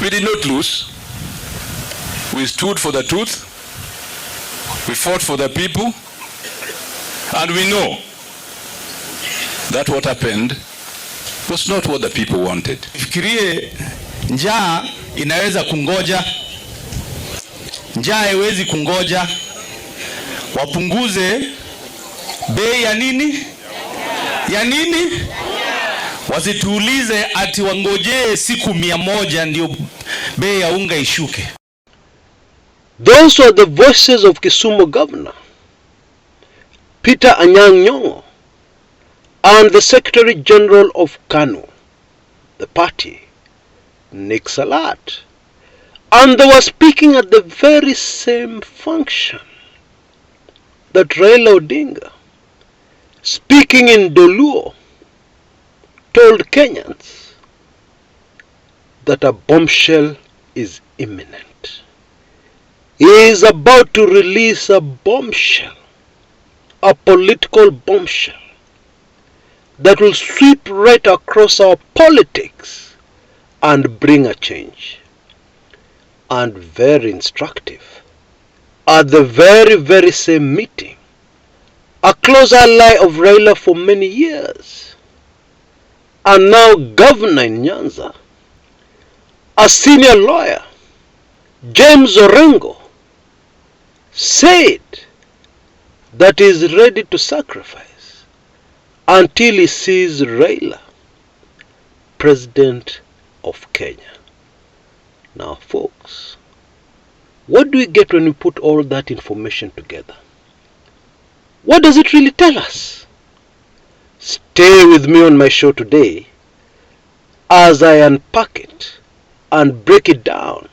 We did not lose. We stood for the truth. We fought for the people. And we know that what happened was not what the people wanted. Fikirie njaa inaweza kungoja. Njaa haiwezi kungoja. Wapunguze bei ya nini? Ya nini? Wasituulize ati wangojee siku 100 ndio bei ya unga ishuke. Those are the voices of Kisumu Governor Peter Anyang' Nyong'o and the Secretary General of KANU, the party, Nick Salat. And they were speaking at the very same function that Raila Odinga, speaking in Doluo, told Kenyans that a bombshell is imminent. He is about to release a bombshell, a political bombshell, that will sweep right across our politics and bring a change. And very instructive. At the very same meeting, a close ally of Raila for many years, and now governor in Nyanza, a senior lawyer, James Orengo, said that he is ready to sacrifice until he sees Raila president of Kenya. Now folks, what do we get when we put all that information together? What does it really tell us? Stay with me on my show today as I unpack it and break it down,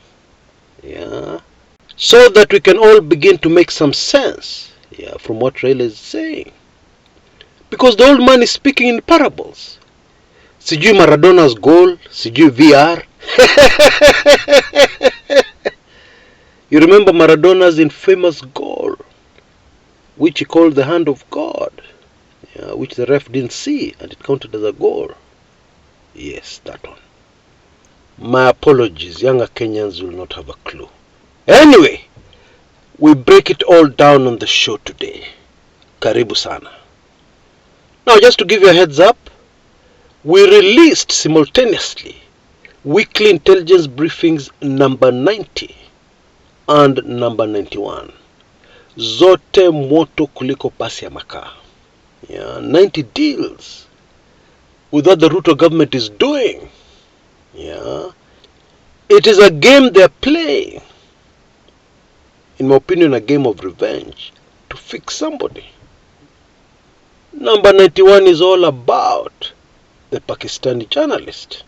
so that we can all begin to make some sense from what Raila is saying. Because the old man is speaking in parables. Sijui Maradona's goal, sijui VR. You remember Maradona's infamous goal, which he called the hand of God, which the ref didn't see and it counted as a goal. Yes, that one. My apologies, younger Kenyans will not have a clue. Anyway, we break it all down on the show today. Karibu sana. Now, just to give you a heads up, we released simultaneously weekly intelligence briefings number 90 and number 91. Zote moto kuliko pasi ya makaa. 90 deals with what the Ruto government is doing. It is a game they're playing. In my opinion, a game of revenge to fix somebody. Number 91 is all about the Pakistani journalist.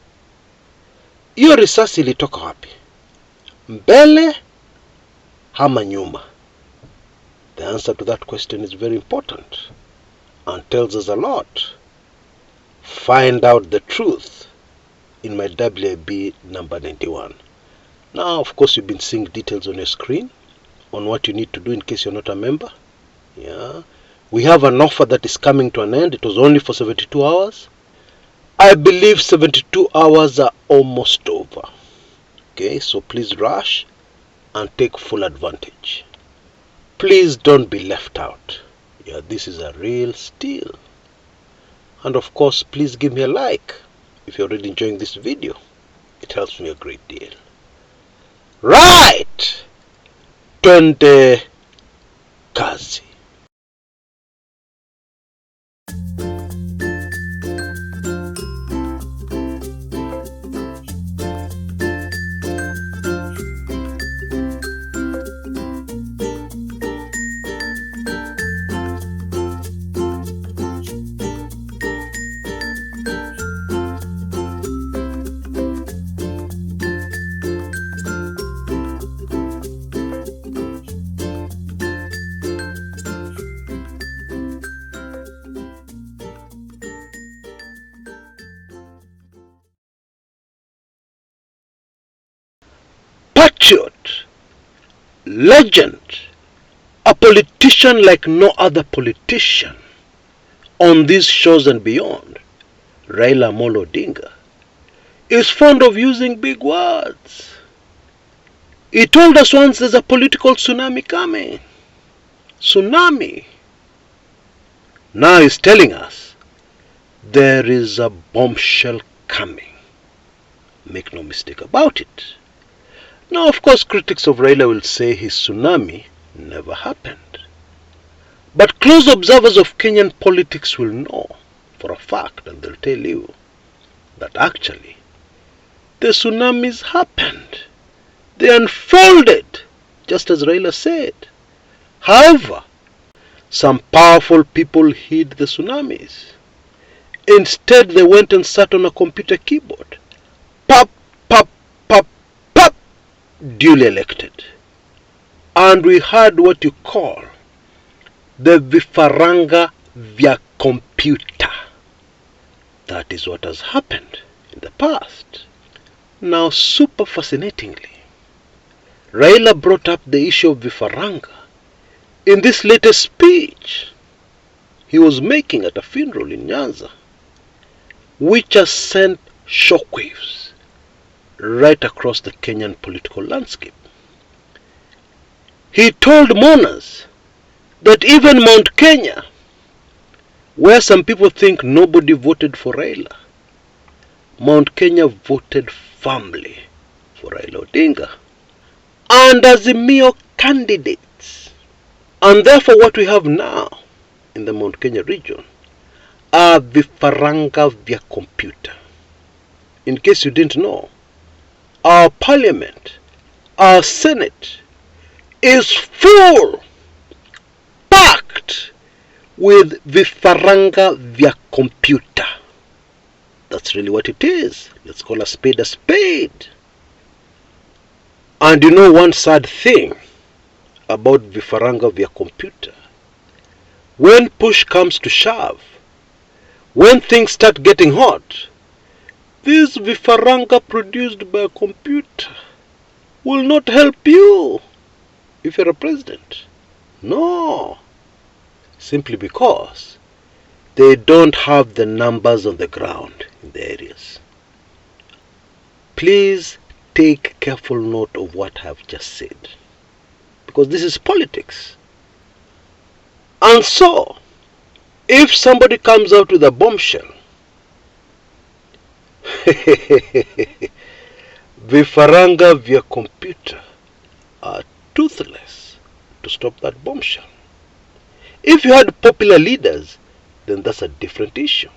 Hiyo risasi ilitoka wapi? Mbele ama nyuma? The answer to that question is very important and tells us a lot. Find out the truth in my WIB number 91. Now, of course, you've been seeing details on your screen on what you need to do in case you're not a member. We have an offer that is coming to an end. It was only for 72 hours. I believe 72 hours are almost over. Okay, so please rush and take full advantage. Please don't be left out. This is a real steal. And of course, please give me a like if you're already enjoying this video. It helps me a great deal. Right! Twende kazi. Patriot, legend, a politician like no other politician on these shows and beyond, Raila Odinga, is fond of using big words. He told us once there's a political tsunami coming. Tsunami. Now he's telling us there is a bombshell coming. Make no mistake about it. Now, of course, critics of Raila will say his tsunami never happened. But close observers of Kenyan politics will know for a fact, and they'll tell you that actually the tsunamis happened. They unfolded, just as Raila said. However, some powerful people hid the tsunamis. Instead, they went and sat on a computer keyboard. Pop, pop, pop, pop, duly elected. And we had what you call the vifaranga via computer. That is what has happened in the past. Now, super fascinatingly, Raila brought up the issue of vifaranga in this latest speech he was making at a funeral in Nyanza, which has sent shockwaves right across the Kenyan political landscape. He told mourners that even Mount Kenya, where some people think nobody voted for Raila, Mount Kenya voted firmly for Raila Odinga and Azimio candidates. And therefore what we have now in the Mount Kenya region are vifaranga via computer. In case you didn't know, our parliament, our senate is full, packed with vifaranga via computer. That's really what it is. Let's call a spade a spade. And you know one sad thing about vifaranga via computer? When push comes to shove, when things start getting hot, this vifaranga produced by a computer will not help you if you're a president. No. Simply because they don't have the numbers on the ground in the areas. Please take careful note of what I've just said, because this is politics. And so, if somebody comes out with a bombshell, vifaranga via computer are toothless to stop that bombshell. If you had popular leaders, then that's a different issue.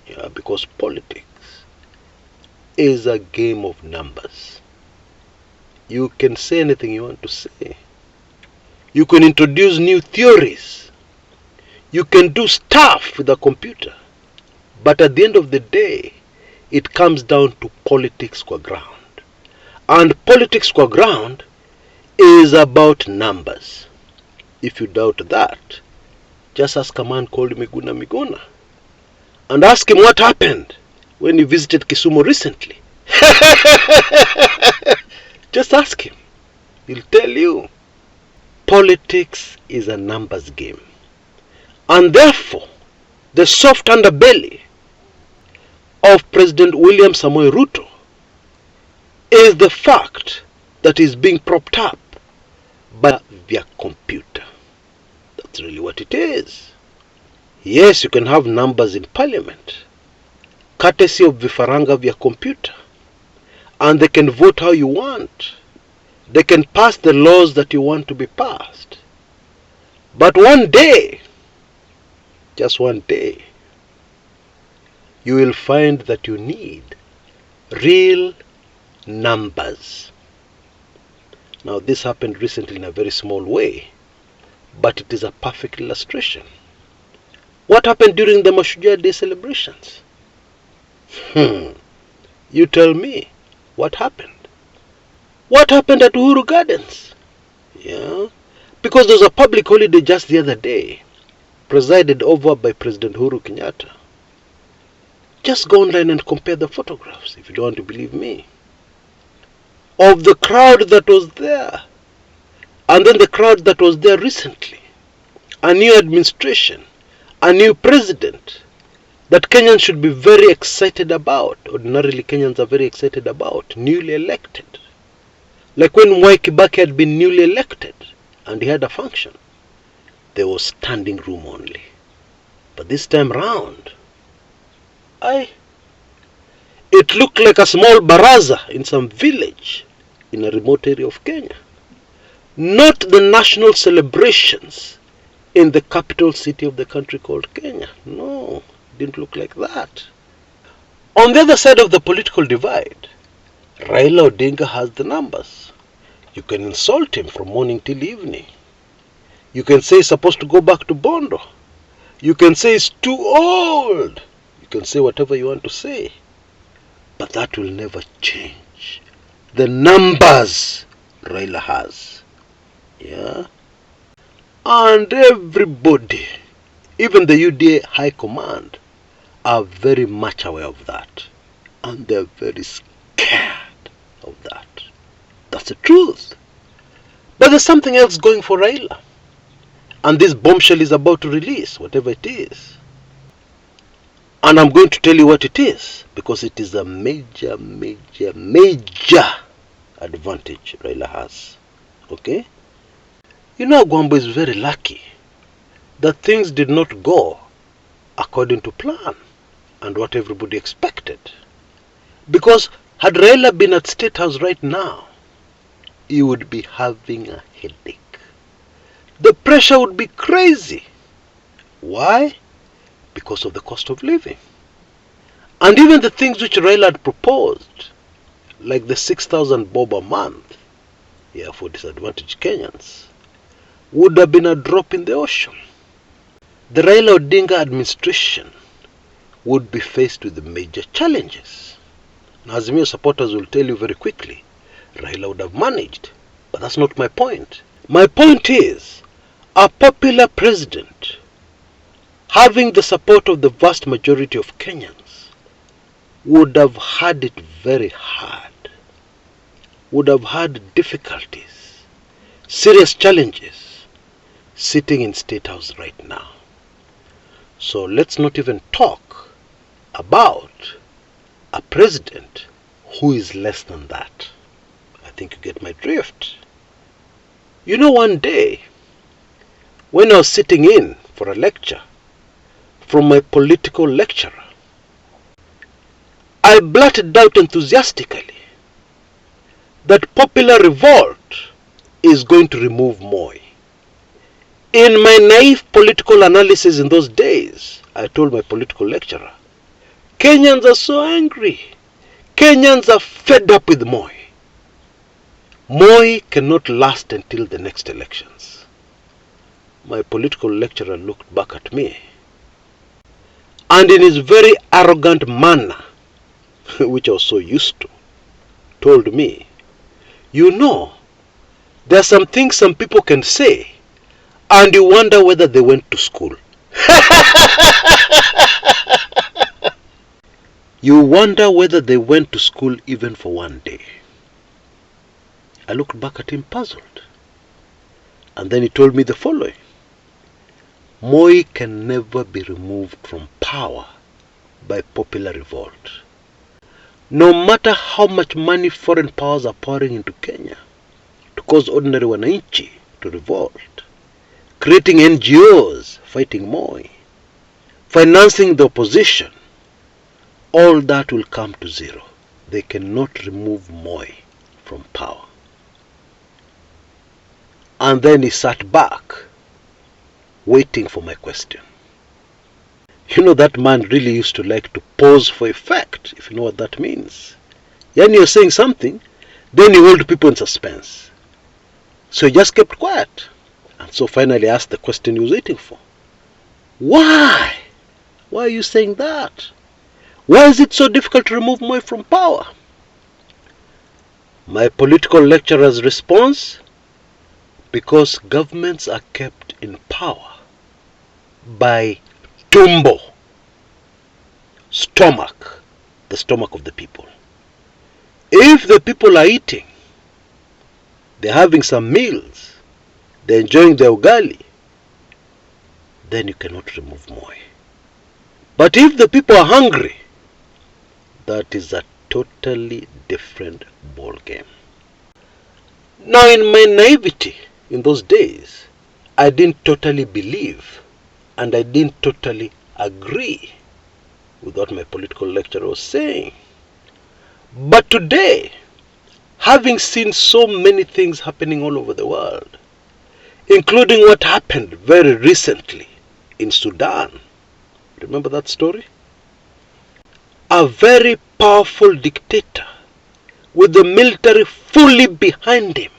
Yeah, because politics is a game of numbers. You can say anything you want to say. You can introduce new theories. You can do stuff with a computer. But at the end of the day, it comes down to politics qua ground. And politics qua ground is about numbers. If you doubt that, just ask a man called Miguna and ask him what happened when he visited Kisumu recently. Just ask him. He'll tell you. Politics is a numbers game. And therefore, the soft underbelly of President William Samoei Ruto is the fact that he's being propped up by via computer. That's really what it is. Yes, you can have numbers in parliament, courtesy of vifaranga via computer, and they can vote how you want. They can pass the laws that you want to be passed. But one day, just one day, you will find that you need real numbers. Now, this happened recently in a very small way, but it is a perfect illustration. What happened during the Mashujaa Day celebrations? You tell me, what happened? What happened at Uhuru Gardens? Yeah, because there was a public holiday just the other day, presided over by President Uhuru Kenyatta. Just go online and compare the photographs, if you don't want to believe me, of the crowd that was there, and then the crowd that was there recently. A new administration, a new president, that Kenyans should be very excited about. Ordinarily, Kenyans are very excited about newly elected. Like when Mwai Kibaki had been newly elected and he had a function, there was standing room only. But this time round, it looked like a small baraza in some village in a remote area of Kenya. Not the national celebrations in the capital city of the country called Kenya. No, it didn't look like that. On the other side of the political divide, Raila Odinga has the numbers. You can insult him from morning till evening. You can say he's supposed to go back to Bondo. You can say he's too old. You can say whatever you want to say. But that will never change the numbers Raila has. Yeah? And everybody, even the UDA High Command, are very much aware of that. And they're very scared of that. That's the truth. But there's something else going for Raila. And this bombshell is about to release, whatever it is. And I'm going to tell you what it is, because it is a major, major, major advantage Raila has. Okay? You know, Gwambo is very lucky that things did not go according to plan and what everybody expected. Because had Raila been at State House right now, he would be having a headache. The pressure would be crazy. Why? Because of the cost of living. And even the things which Raila had proposed, like the 6,000 bob a month, yeah, for disadvantaged Kenyans, would have been a drop in the ocean. The Raila Odinga administration would be faced with the major challenges. Now, Azimio supporters will tell you very quickly, Raila would have managed. But that's not my point. My point is, a popular president, having the support of the vast majority of Kenyans, would have had it very hard, would have had difficulties, serious challenges, sitting in State House right now. So let's not even talk about a president who is less than that. I think you get my drift. You know, one day, when I was sitting in for a lecture from my political lecturer, I blurted out enthusiastically that popular revolt is going to remove Moi. In my naive political analysis in those days, I told my political lecturer, Kenyans are so angry. Kenyans are fed up with Moi. Moi cannot last until the next elections. My political lecturer looked back at me and in his very arrogant manner, which I was so used to, told me, you know, there are some things some people can say and you wonder whether they went to school. You wonder whether they went to school even for one day. I looked back at him puzzled. And then he told me the following. Moi can never be removed from power by popular revolt. No matter how much money foreign powers are pouring into Kenya to cause ordinary wananchi to revolt, creating NGOs fighting Moi, financing the opposition, all that will come to zero. They cannot remove Moi from power. And then he sat back, waiting for my question. You know, that man really used to like to pose for effect, if you know what that means. Then you're saying something, then you hold people in suspense. So he just kept quiet. And so finally I asked the question he was waiting for. Why? Why are you saying that? Why is it so difficult to remove Moi from power? My political lecturer's response, because governments are kept in power by tumbo, stomach, the stomach of the people. If the people are eating, they're having some meals, they're enjoying their ugali, then you cannot remove Moi. But if the people are hungry, that is a totally different ball game. Now, in my naivety in those days, I didn't totally believe and I didn't totally agree with what my political lecturer was saying. But today, having seen so many things happening all over the world, including what happened very recently in Sudan, remember that story? A very powerful dictator with the military fully behind him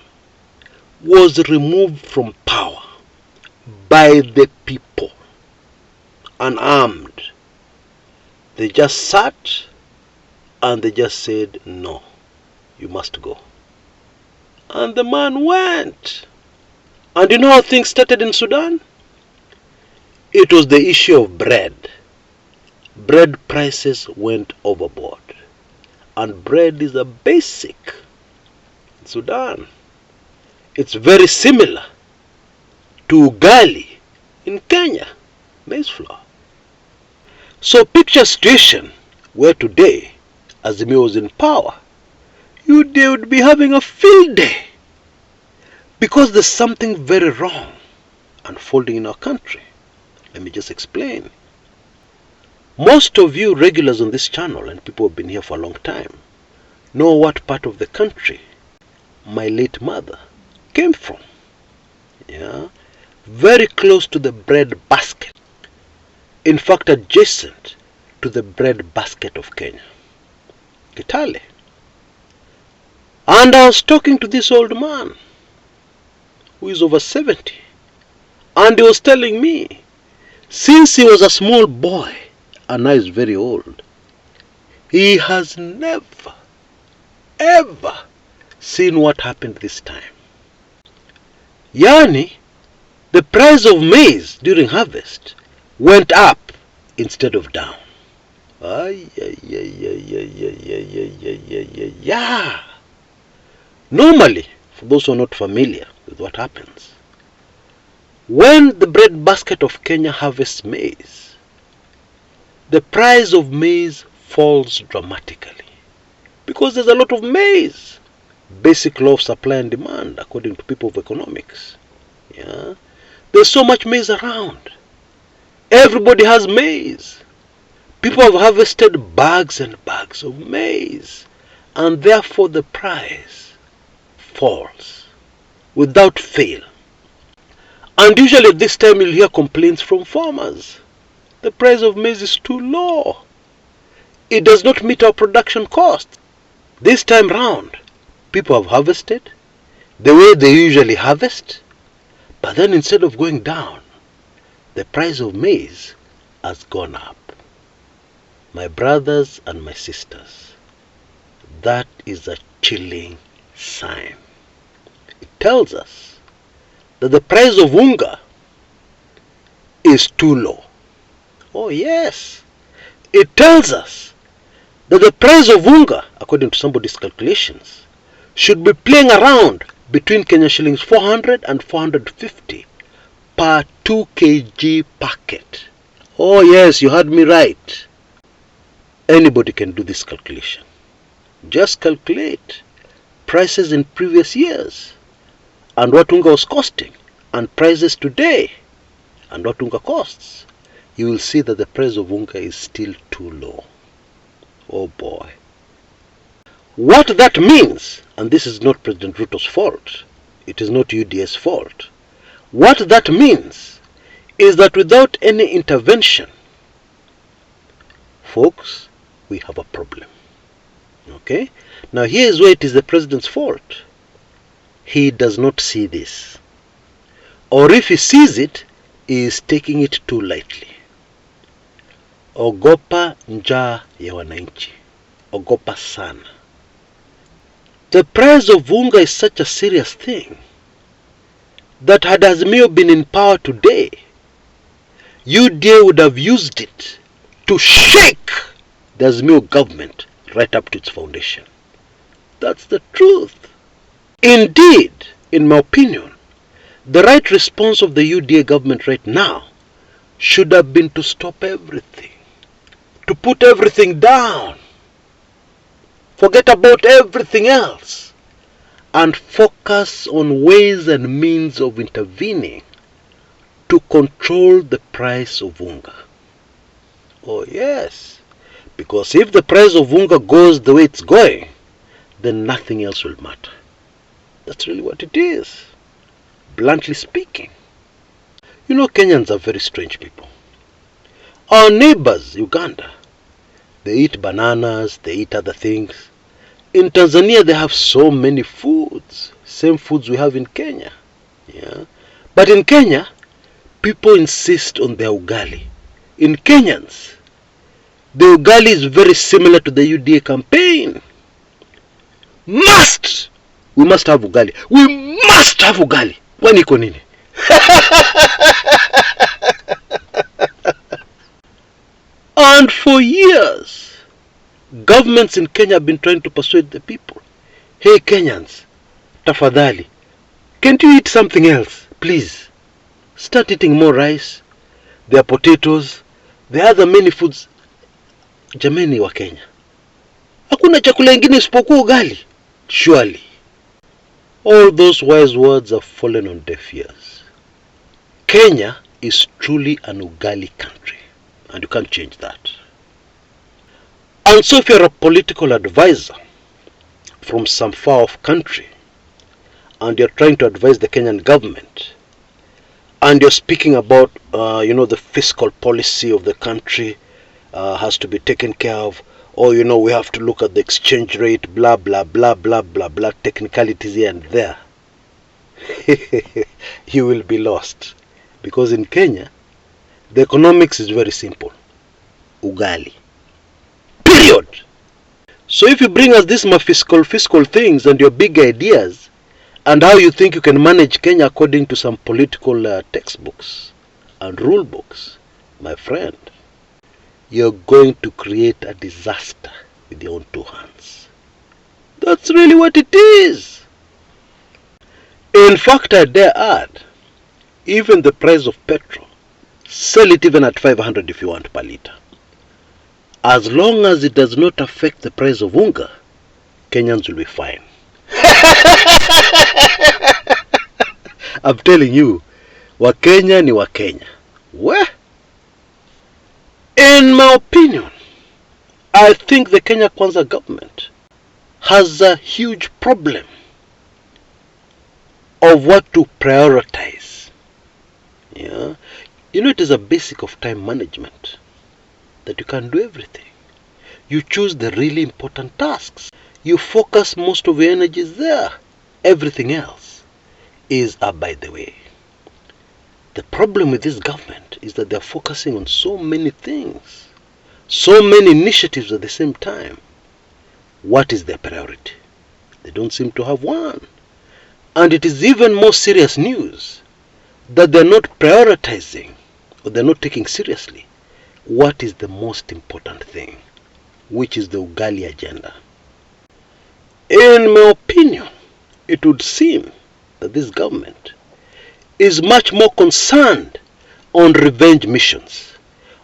was removed from power by the people, unarmed. They just sat and they just said, no, you must go. And the man went. And you know how things started in Sudan? It was the issue of bread. Bread prices went overboard. And bread is a basic in Sudan. It's very similar to ugali in Kenya, maize flour. So picture a situation where today Azimio was in power. They would be having a field day because there's something very wrong unfolding in our country. Let me just explain. Most of you regulars on this channel and people who have been here for a long time know what part of the country my late mother came from. Yeah, very close to the bread basket. In fact, adjacent to the bread basket of Kenya, Kitale. And I was talking to this old man who is over 70, and he was telling me, since he was a small boy and now he's very old, he has never, ever seen what happened this time. Yani, the price of maize during harvest went up instead of down. Yeah. Normally, for those who are not familiar with what happens, when the bread basket of Kenya harvests maize, the price of maize falls dramatically because there's a lot of maize. Basic law of supply and demand according to people of economics. Yeah, there's so much maize around. Everybody has maize. People have harvested bags and bags of maize, and therefore the price falls without fail. And usually at this time you'll hear complaints from farmers. The price of maize is too low. It does not meet our production cost. This time round, people have harvested the way they usually harvest, but then instead of going down, the price of maize has gone up. My brothers and my sisters, that is a chilling sign. It tells us that the price of unga is too low. Oh yes, it tells us that the price of unga, according to somebody's calculations, should be playing around between Kenya shillings 400 and 450 per 2 kg packet. Oh yes, you heard me right. Anybody can do this calculation. Just calculate prices in previous years and what unga was costing and prices today and what unga costs. You will see that the price of unga is still too low. Oh boy. What that means, and this is not President Ruto's fault, it is not UDA's fault. What that means is that without any intervention, folks, we have a problem. Okay? Now here is where it is the president's fault. He does not see this. Or if he sees it, he is taking it too lightly. Ogopa njaa ya wananchi. Ogopa sana. The price of unga is such a serious thing that had Azimio been in power today, UDA would have used it to shake the Azimio government right up to its foundation. That's the truth. Indeed, in my opinion, the right response of the UDA government right now should have been to stop everything to put everything down, forget about everything else, and focus on ways and means of intervening to control the price of unga. Oh yes, because if the price of unga goes the way it's going, then nothing else will matter. That's really what it is, bluntly speaking. You know, Kenyans are very strange people. Our neighbors, Uganda, they eat bananas, they eat other things. In Tanzania, they have so many foods, same foods we have in Kenya. Yeah. But in Kenya, people insist on their ugali. In Kenyans, the ugali is very similar to the UDA campaign. We must have ugali. We must have ugali. Kwani iko nini? And for years, governments in Kenya have been trying to persuade the people. Hey Kenyans, tafadhali, can't you eat something else, please? Start eating more rice. There are potatoes. There are other many foods. Jameni wa Kenya, hakuna chakula ingine isipokuwa ugali. Surely, all those wise words have fallen on deaf ears. Kenya is truly an ugali country, and you can't change that. And so if you're a political advisor from some far off country, and you're trying to advise the Kenyan government, and you're speaking about, the fiscal policy of the country has to be taken care of, or, we have to look at the exchange rate, blah, blah, blah, blah, blah, blah, technicalities here and there, you will be lost. Because in Kenya, the economics is very simple. Ugali. Period. So if you bring us these fiscal things and your big ideas, and how you think you can manage Kenya according to some political textbooks and rule books, my friend, you're going to create a disaster with your own two hands. That's really what it is. In fact, I dare add, even the price of petrol, sell it even at 500 if you want per liter. As long as it does not affect the price of unga, Kenyans will be fine. I'm telling you, Wakenya ni Wakenya. Where? In my opinion, I think the Kenya Kwanza government has a huge problem of what to prioritize. Yeah. It is a basic of time management, that you can do everything. You choose the really important tasks. You focus most of your energies there. Everything else is by the way. The problem with this government is that they're focusing on so many things, so many initiatives at the same time. What is their priority? They don't seem to have one. And it is even more serious news that they're not prioritizing, or they're not taking seriously, what is the most important thing, which is the ugali agenda. In my opinion, it would seem that this government is much more concerned on revenge missions.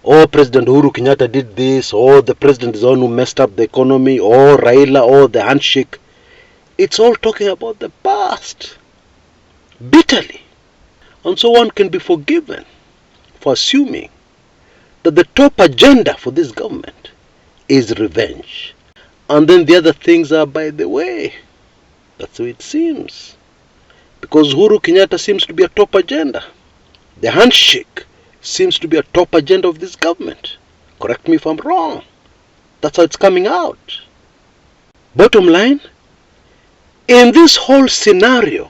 Or President Uhuru Kenyatta did this, or the president is the one who messed up the economy, or Raila, or the handshake. It's all talking about the past, bitterly. And so one can be forgiven for assuming that the top agenda for this government is revenge. And then the other things are by the way. That's the way it seems. Because Uhuru Kenyatta seems to be a top agenda. The handshake seems to be a top agenda of this government. Correct me if I'm wrong. That's how it's coming out. Bottom line, in this whole scenario,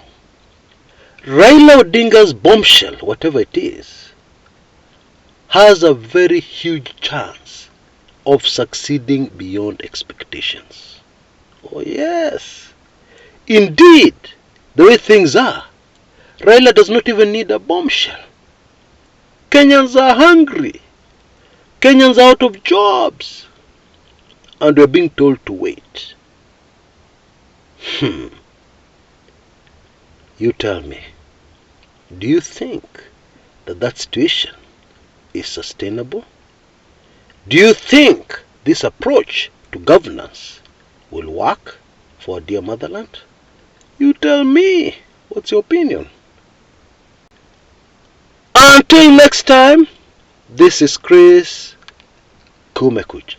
Raila Odinga's bombshell, whatever it is, has a very huge chance of succeeding beyond expectations. Oh yes. Indeed, the way things are, Raila does not even need a bombshell. Kenyans are hungry. Kenyans are out of jobs. And we're being told to wait. You tell me, do you think that situation is sustainable? Do you think this approach to governance will work for our dear motherland? You tell me. What's your opinion? Until next time, this is Kshs Kumekucha.